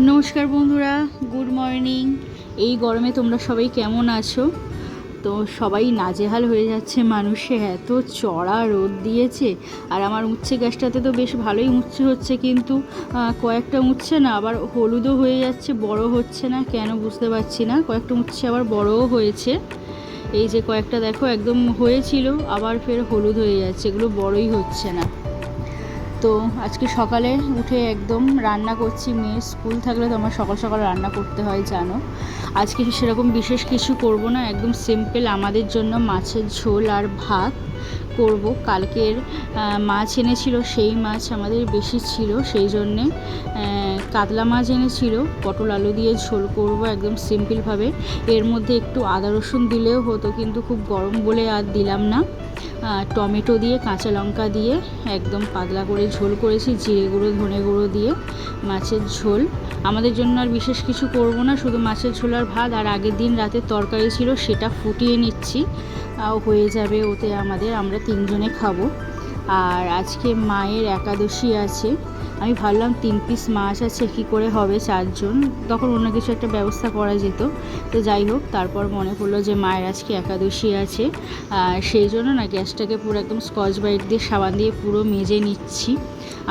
নমস্কার বন্ধুরা, good morning. এই গরমে তোমরা সবাই কেমন আছো? তো সবাই নাজেহাল হয়ে যাচ্ছে, মানুষে এত চড়া রোদ দিয়েছে। আর আমার উচ্ছে গাছটাতে তো বেশ ভালোই উচ্ছে হচ্ছে, কিন্তু কয়েকটা উচ্ছে না আবার হলুদও হয়ে যাচ্ছে, বড় হচ্ছে না কেন বুঝতে পারছি না। কয়েকটা উচ্ছে আবার বড়ও হয়েছে। এই যে কয়েকটা দেখো একদম হয়েছিল, আবার ফের হলুদ হয়ে যাচ্ছে, এগুলো বড়ই হচ্ছে না। তো আজকে সকালে উঠে একদম রান্না করছি। মেয়ের স্কুল থাকলে তো আমার সকাল সকাল রান্না করতে হয় জানো। আজকে সেরকম বিশেষ কিছু করব না, একদম সিম্পল আমাদের জন্য মাছের ঝোল আর ভাত করব। কালকের মাছ এনেছিল, সেই মাছ আমাদের বেশি ছিল, সেই জন্যে কাতলা মাছ এনেছিল। পটল আলু দিয়ে ঝোল করব একদম সিম্পলভাবে। এর মধ্যে একটু আদা রসুন দিলেও হতো, কিন্তু খুব গরম বলে আর দিলাম না। টমেটো দিয়ে কাঁচা লঙ্কা দিয়ে একদম পাতলা করে ঝোল করেছি, জিরে গুঁড়ো ধনে গুঁড়ো দিয়ে মাছের ঝোল। আমাদের জন্য আর বিশেষ কিছু করব না, শুধু মাছের ঝোল আর ভাত। আর আগের দিন রাতে তরকারি ছিল, সেটা ফুটিয়ে নিচ্ছি, হয়ে যাবে ওতে আমাদের, আমরা তিনজনে খাবো। আর আজকে মায়ের একাদশী আছে। আমি ভাবলাম 3 পিস মাছ আছে, কী করে হবে 4 জন, তখন অন্য কিছু একটা ব্যবস্থা করা যেত। তো যাই হোক, তারপর মনে পড়লো যে মায়ের আজকে একাদশী আছে। সেই জন্য না গ্যাসটাকে পুরো একদম স্কচ ব্রাইট দিয়ে সাবান দিয়ে পুরো মেজে নিচ্ছি।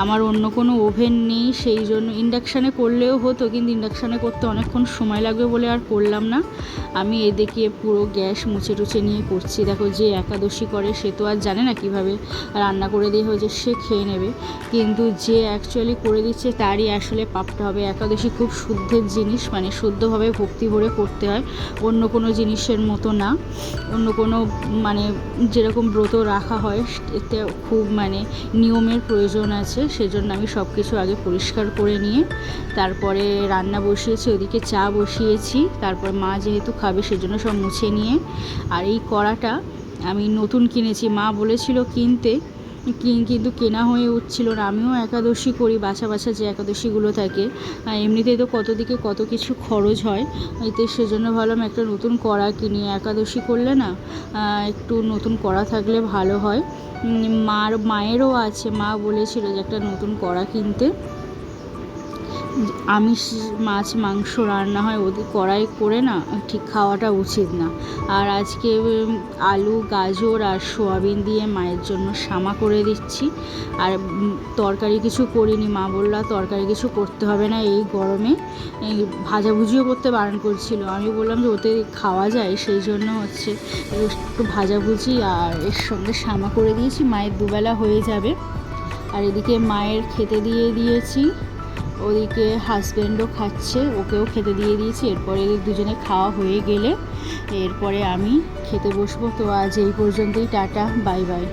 আমার অন্য কোনো ওভেন নেই, সেই জন্য ইন্ডাকশানে করলেও হতো, কিন্তু ইন্ডাকশানে করতে অনেকক্ষণ সময় লাগবে বলে আর করলাম না। আমি এদিকে পুরো গ্যাস মুছে টুছে নিয়ে করছি। দেখো, যে একাদশী করে সে তো আর জানে না কীভাবে রান্না করে দিয়ে হয়েছে সে খেয়ে নেবে, কিন্তু যে অ্যাকচুয়ালি করে দিচ্ছে তারই আসলে পাপটা হবে। একাদশী খুব শুদ্ধের জিনিস, মানে শুদ্ধভাবে ভক্তি ভরে করতে হয়, অন্য কোনো জিনিসের মতো না। অন্য কোনো মানে যেরকম ব্রত রাখা হয় এতে খুব মানে নিয়মের প্রয়োজন আছে। সেজন্য আমি সব কিছু আগে পরিষ্কার করে নিয়ে তারপরে রান্না বসিয়েছি, ওদিকে চা বসিয়েছি। তারপর মা যেহেতু খাবে সেজন্য সব মুছে নিয়ে। আর এই কড়াটা আমি নতুন কিনেছি, মা বলেছিল কিনতে, কিন্তু কেনা হয়ে উঠছিল না। আমিও একাদশী করি, বাছা বাছা যে একাদশীগুলো থাকে, এমনিতেই তো কত দিকে কত কিছু খরচ হয়। এতে সেজন্য ভাবলাম একটা নতুন কড়া কিনি, একাদশী করলে না একটু নতুন কড়া থাকলে ভালো হয়। মায়েরও আছে, মা বলেছিল যে একটা নতুন কড়া কিনতে। আমিষ মাছ মাংস রান্না হয় ওদের কড়াই করে না, ঠিক খাওয়াটা উচিত না। আর আজকে আলু গাজর আর সোয়াবিন দিয়ে মায়ের জন্য সামা করে দিচ্ছি। আর তরকারি কিছু করিনি, মা বললো তরকারি কিছু করতে হবে না এই গরমে। ভাজাভুজিও করতে বারণ করছিল, আমি বললাম যে ওতে খাওয়া যায়, সেই জন্য হচ্ছে একটু ভাজাভুজি আর এর সঙ্গে সামা করে দিয়েছি, মায়ের দুবেলা হয়ে যাবে। আর এদিকে মায়ের খেতে দিয়ে দিয়েছি, ওদিকে হাজব্যান্ডও খাচ্ছে, ওকেও খেতে দিয়ে দিয়েছি। এরপরে দুজনে খাওয়া হয়ে গেলে এরপরে আমি খেতে বসবো। তো আজ এই পর্যন্তই, টাটা বাই বাই।